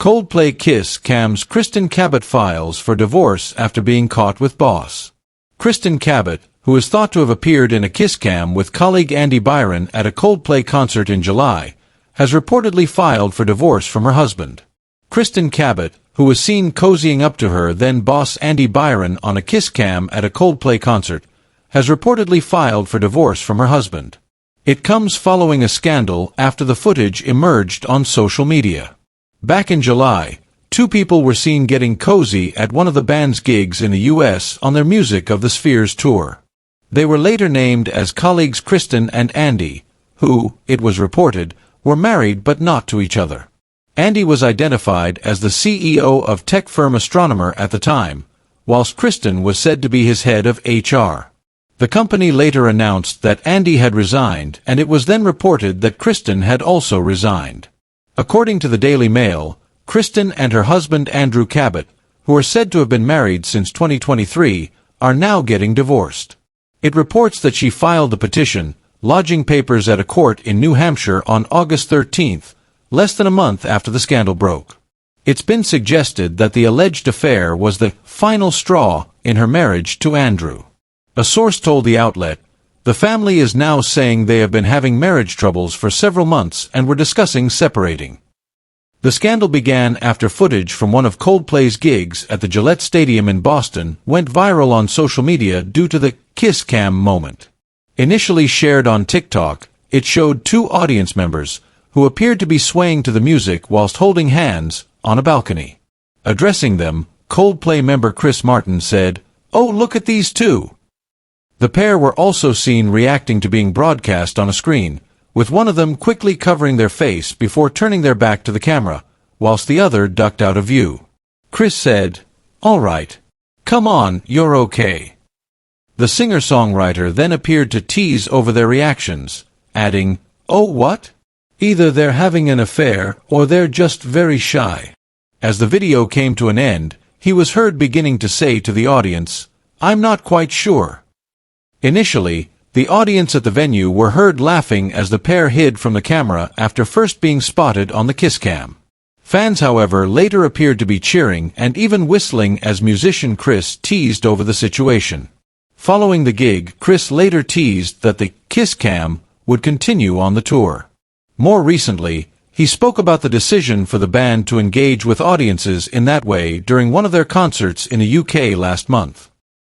Coldplay kiss cams Kristin Cabot files for divorce after being caught with boss. Kristin Cabot, who is thought to have appeared in a kiss cam with colleague Andy Byron at a Coldplay concert in July, has reportedly filed for divorce from her husband. Kristin Cabot, who was seen cozying up to her then boss Andy Byron on a kiss cam at a Coldplay concert, has reportedly filed for divorce from her husband. It comes following a scandal after the footage emerged on social media. Back in July, two people were seen getting cozy at one of the band's gigs in the U.S. on their Music of the Spheres tour. They were later named as colleagues Kristin and Andy, who, it was reported, were married but not to each other. Andy was identified as the CEO of tech firm Astronomer at the time, whilst Kristin was said to be his head of HR. The company later announced that Andy had resigned, and it was then reported that Kristin had also resigned. According to the Daily Mail, Kristin and her husband Andrew Cabot, who are said to have been married since 2023, are now getting divorced. It reports that she filed a petition, lodging papers at a court in New Hampshire on August 13, less than a month after the scandal broke. It's been suggested that the alleged affair was the final straw in her marriage to Andrew. A source told the outlet, "The family is now saying they have been having marriage troubles for several months and were discussing separating." The scandal began after footage from one of Coldplay's gigs at the Gillette Stadium in Boston went viral on social media due to the kiss cam moment. Initially shared on TikTok, it showed two audience members, who appeared to be swaying to the music whilst holding hands, on a balcony. Addressing them, Coldplay member Chris Martin said, "Oh, look at these two." The pair were also seen reacting to being broadcast on a screen, with one of them quickly covering their face before turning their back to the camera, whilst the other ducked out of view. Chris said, "All right. Come on, you're okay." The singer-songwriter then appeared to tease over their reactions, adding, "Oh, what? Either they're having an affair or they're just very shy." As the video came to an end, he was heard beginning to say to the audience, "I'm not quite sure." Initially, the audience at the venue were heard laughing as the pair hid from the camera after first being spotted on the kiss cam. Fans, however, later appeared to be cheering and even whistling as musician Chris teased over the situation. Following the gig, Chris later teased that the kiss cam would continue on the tour. More recently, he spoke about the decision for the band to engage with audiences in that way during one of their concerts in the UK last month.